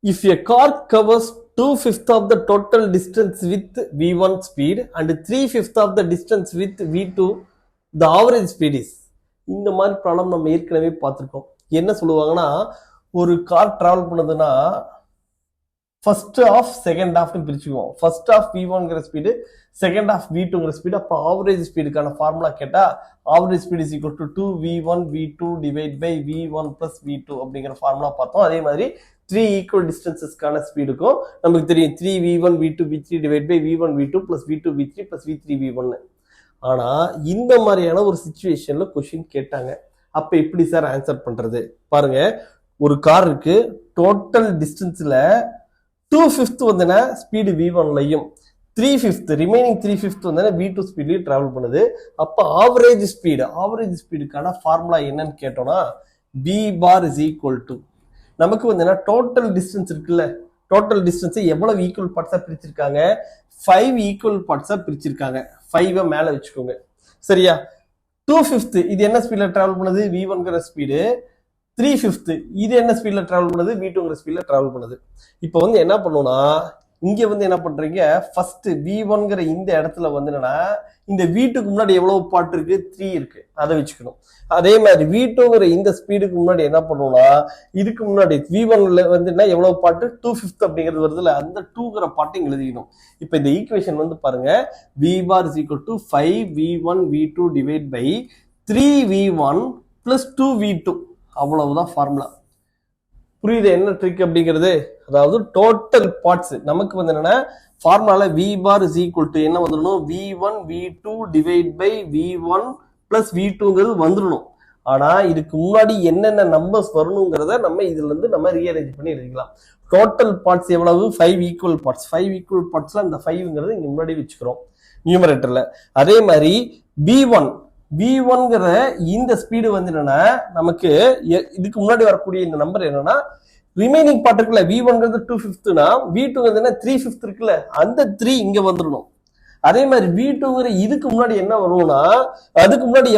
If a car covers 2/5 of the total distance with v1 speed and 3/5 of the distance with v2, the average speed is. இந்த மாதிரி problem நம்ம ஏற்கனவே பார்த்துருக்கோம். என்ன சொல்லுவாங்கன்னா, ஒரு கார் டிராவல் பண்ணுதுன்னா ஃபர்ஸ்ட் ஆஃப் செகண்ட் ஆஃப்னு பிரிச்சுக்குவோம். ஃபர்ஸ்ட் ஆஃப் v1ங்கிற ஸ்பீடு, செகண்ட் ஆஃப் v2ங்கிற ஸ்பீடு. அப்போ ஆவரேஜ் ஸ்பீடுக்கான ஃபார்முலா கேட்டா average speed is equal to 2v1 v2 divide by v1 plus v2 அப்படிங்கிற ஃபார்முலா பார்த்தோம். அதே மாதிரி 3 ஈக்குவல் டிஸ்டன்சஸ்க்கான ஸ்பீடுக்கும் நமக்கு தெரியும் 3v1 v2 v3 divide by v1 v2 plus v2 v3 plus v3 v1. ஆனா இந்த மாதிரியான ஒரு சிச்சுவேஷன்ல கொஸ்டின் கேட்டாங்க. அப்ப எப்படி சார் ஆன்சர் பண்றது? பாருங்க, ஒரு கார் இருக்கு, டோட்டல் டிஸ்டன்ஸ்ல 2/5 வந்தனா ஸ்பீடு v1லையும் 3/5 ரிமைனிங் 3/5 வந்தனா v2 ஸ்பீட்லயும் டிராவல் பண்ணுது. அப்ப ஆவரேஜ் ஸ்பீடுக்கான ஃபார்முலா என்னன்னு கேட்டோம்னா b bar is equal to, நமக்கு வந்து டோட்டல் டிஸ்டன்ஸ் இருக்குல்ல, டோட்டல் டிஸ்டன்ஸ் எவ்வளவு ஈக்குவல் பார்ட்ஸா பிரிச்சிருக்காங்க? 5 ஈக்குவல் பார்ட்ஸா பிரிச்சிருக்காங்க. 5 மேல வச்சுக்கோங்க, சரியா? 2/5 இது என்ன ஸ்பீட்ல டிராவல் பண்ணுது? v1ங்கிற ஸ்பீடு. 3/5 இது என்ன ஸ்பீட்ல டிராவல் பண்ணுது? v2ங்கிற ஸ்பீட்ல டிராவல் பண்ணுது. இப்போ வந்து என்ன பண்ணுவோம்னா, இங்க வந்து என்ன பண்றீங்க, ஃபர்ஸ்ட் v1ங்கிற இந்த இடத்துல வந்து என்னன்னா, இந்த v2க்கு முன்னாடி எவ்வளவு பார்ட் இருக்கு? 3 இருக்கு, அதை வச்சுக்கணும். அதே மாதிரி v2ங்கிற இந்த ஸ்பீடுக்கு முன்னாடி என்ன பண்ணுவோம்னா, இதுக்கு முன்னாடி v1ல வந்து என்ன எவ்வளவு பார்ட்? 2/5 அப்படிங்கிறது வருதுல, அந்த 2ங்கிற பார்ட்டையும் எழுதிக்கணும். இப்போ இந்த ஈக்குவேஷன் வந்து பாருங்க, v bar is equal to 5v1 v2 divide by 3v1 plus 2v2. அவ்வளவுதான் ஃபார்முலா. புரியுது என்ன ட்ரிக் அப்படிங்கிறது? அதாவது டோட்டல் பார்ட்ஸ் நமக்கு வந்து என்னன்னா, ஃபார்முலால v bar is equal to என்ன வந்துடணும்? v1 v2 divide by v1 plus v2ங்கிறது வந்துடணும். ஆனா இதுக்கு முன்னாடி என்னென்ன நம்பர்ஸ் வரணுங்கிறத நம்ம இதுல இருந்து நம்ம ரீஅரேஞ்ச் பண்ணி எழுதிக்கலாம். டோட்டல் பார்ட்ஸ் எவ்வளவு? 5 ஈக்குவல் பார்ட்ஸ். 5 ஈக்குவல் பார்ட்ஸ்ல இந்த 5ங்கிறது இங்க முன்னாடி வச்சுக்கிறோம் நியூமரேட்டர்ல. அதே மாதிரி v1ங்கிற இந்த ஸ்பீடு வந்து என்னன்னா, நமக்கு இதுக்கு முன்னாடி வரக்கூடிய இந்த நம்பர் என்னன்னா, ரிமைனிங் பார்ட் இருக்குல்ல, v1ங்கிறது 2/5னா v2ங்கிறது 3/5 இருக்குல்ல, அந்த 3 இங்க வந்துடணும். அதே மாதிரி v2ங்கிற இதுக்கு முன்னாடி என்ன வரும்னா, அதுக்கு முன்னாடி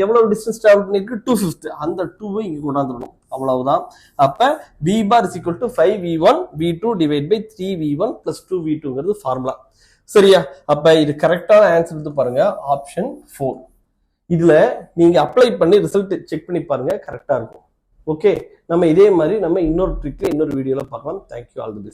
எவ்வளவு டிஸ்டன்ஸ் டிராவல் பண்ணிருக்கு? 2/5, அந்த 2வை இங்க கொண்டாந்துடணும். அவ்வளவுதான். அப்ப v bar is equal to 5v1 v2 divide by 3v1 plus 2v2ங்கிறது ஃபார்முலா, சரியா? அப்ப இது கரெக்டான ஆன்சர் வந்து பாருங்க, ஆப்ஷன் 4. இதுல நீங்க அப்ளை பண்ணி ரிசல்ட் செக் பண்ணி பாருங்க, கரெக்டா இருக்கும். ஓகே, நம்ம இதே மாதிரி நம்ம இன்னொரு ட்ரிக்ல இன்னொரு வீடியோல பார்க்கலாம். Thank you, all the best.